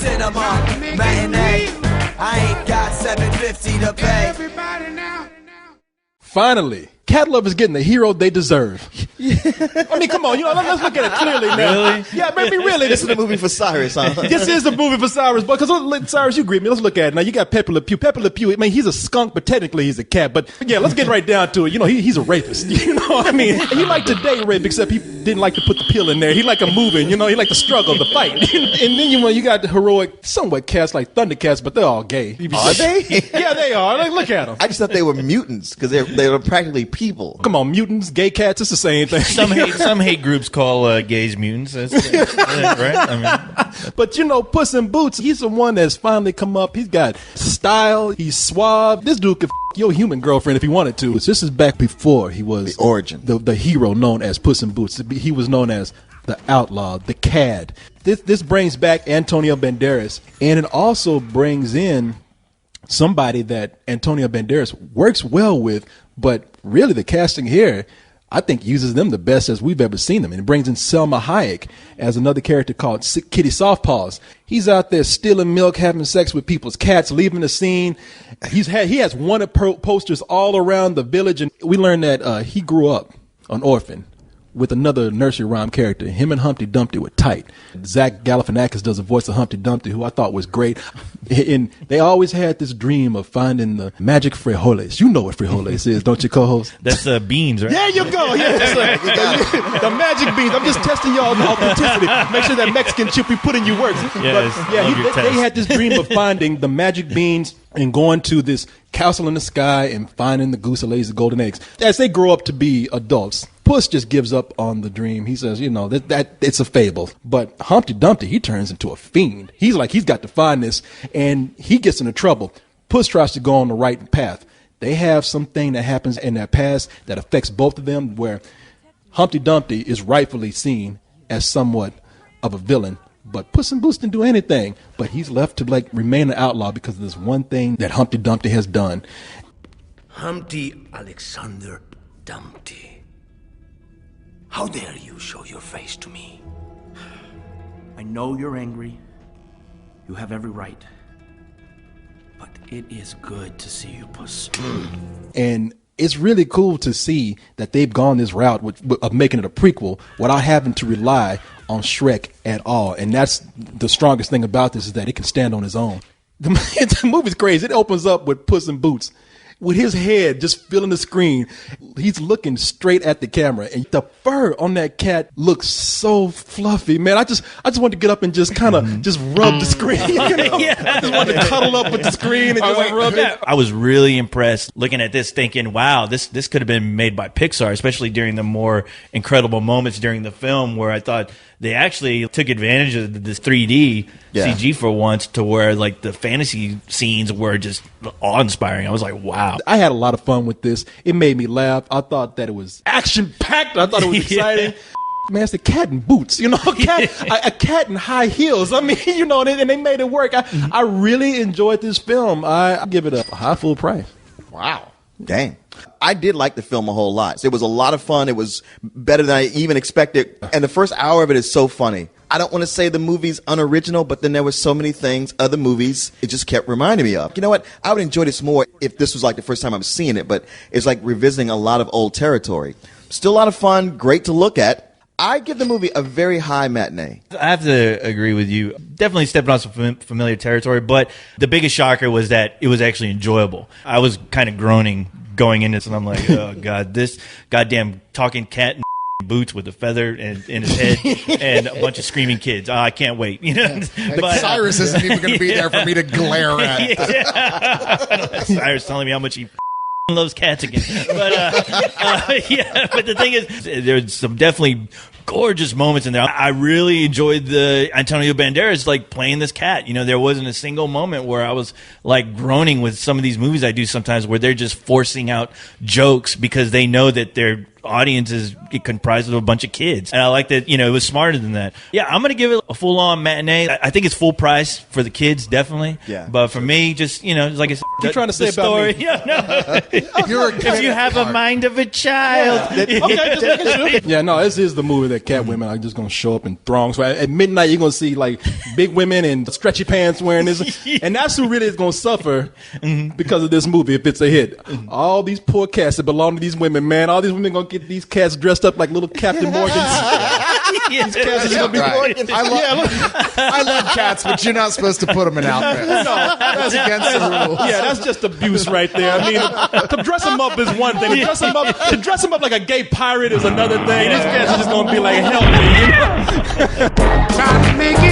cinema matinee. I ain't got $7.50 to pay. Everybody now. Finally, cat lovers getting the hero they deserve. I mean, come on, let's look at it clearly now. Really? Yeah, maybe really. This is a movie for Cyrus, huh? This is a movie for Cyrus, but because Cyrus, you agree with me. Let's look at it now. You got Pepe Le Pew. Pepe Le Pew. I mean, he's a skunk, but technically he's a cat. But yeah, let's get right down to it. He's a rapist. I mean, he liked to date rape, except he didn't like to put the pill in there. He liked a moving. He liked to struggle, the fight. And then you got the heroic, somewhat cats like Thundercats, but they're all gay. Are they? Yeah, they are. Like, look at them. I just thought they were mutants because they were practically people. Come on, mutants, gay cats, it's the same thing. Some hate groups call gays mutants. That's, right? I mean, but Puss in Boots, he's the one that's finally come up. He's got style. He's suave. This dude could your human girlfriend if he wanted to. This is back before he was the origin, the hero known as Puss in Boots. He was known as the outlaw, the cad. This brings back Antonio Banderas, and it also brings in somebody that Antonio Banderas works well with, but really the casting here, I think, uses them the best as we've ever seen them. And it brings in Selma Hayek as another character called Kitty Softpaws. He's out there stealing milk, having sex with people's cats, leaving the scene. He has wanted posters all around the village, and we learned that he grew up an orphan with another nursery rhyme character. Him and Humpty Dumpty were tight. Zach Galifianakis does the voice of Humpty Dumpty, who I thought was great. And they always had this dream of finding the magic frijoles. You know what frijoles is, don't you, co-host? That's beans, right? There you go. Yeah, the magic beans. I'm just testing y'all's authenticity. Make sure that Mexican chip we put in you works. Yes, they had this dream of finding the magic beans and going to this castle in the sky and finding the goose that lays the golden eggs. As they grow up to be adults, Puss just gives up on the dream. He says, that it's a fable. But Humpty Dumpty, he turns into a fiend. He's got to find this, and he gets into trouble. Puss tries to go on the right path. They have something that happens in their past that affects both of them, where Humpty Dumpty is rightfully seen as somewhat of a villain. But Puss in Boots didn't do anything. But he's left to remain an outlaw because of this one thing that Humpty Dumpty has done. Humpty Alexander Dumpty. How dare you show your face to me? I know you're angry. You have every right. But it is good to see you, Puss. And it's really cool to see that they've gone this route of making it a prequel without having to rely on Shrek at all. And that's the strongest thing about this, is that it can stand on its own. The movie's crazy. It opens up with Puss in Boots with his head just filling the screen. He's looking straight at the camera, and the fur on that cat looks so fluffy, man. I just want to get up and just kind of just rub the screen. I just want to cuddle up with the screen and just rub it. I was really impressed looking at this, thinking, wow, this could have been made by Pixar, especially during the more incredible moments during the film where I thought they actually took advantage of this 3D CG for once, to where the fantasy scenes were just awe-inspiring. I was like, wow. I had a lot of fun with this. It made me laugh. I thought that it was action-packed. I thought it was exciting. Man, it's a cat in boots, a cat in high heels. I mean, and they made it work. I really enjoyed this film. I give it a high full price. Wow. Dang. I did like the film a whole lot. It was a lot of fun. It was better than I even expected. And the first hour of it is so funny. I don't want to say the movie's unoriginal, but then there were so many things, other movies, it just kept reminding me of. You know what? I would enjoy this more if this was the first time I'm seeing it, but it's like revisiting a lot of old territory. Still a lot of fun, great to look at. I give the movie a very high matinee. I have to agree with you. Definitely stepping on some familiar territory, but the biggest shocker was that it was actually enjoyable. I was kind of groaning going into this, and I'm like, oh, God, this goddamn talking cat in boots with a feather in his head and a bunch of screaming kids. Oh, I can't wait. But Cyrus isn't even going to be there for me to glare at. Cyrus telling me how much he loves cats again. But but the thing is, there's some definitely gorgeous moments in there. I really enjoyed the Antonio Banderas playing this cat. There wasn't a single moment where I was groaning with some of these movies I do sometimes, where they're just forcing out jokes because they know that they're audience is comprised of a bunch of kids. And I like that, it was smarter than that. Yeah, I'm going to give it a full-on matinee. I think it's full price for the kids, definitely. Yeah. But for me, just, like I said, What you trying to say about story, me? Yeah, no. You're a If you have a mind of a child. Yeah, no, this is the movie that cat women are just going to show up in throngs. So at midnight, you're going to see like big women in stretchy pants wearing this. And that's who really is going to suffer because of this movie if it's a hit. All these poor cats that belong to these women, man, all these women going to get these cats dressed up like little Captain Morgans. These cats are gonna be Right. I love cats, but you're not supposed to put them in outfits. No, That's against the rules. yeah, that's just abuse right there. I mean, to dress them up is one thing. To dress them up like a gay pirate is another thing. These cats are just gonna be like, help me. Time to make it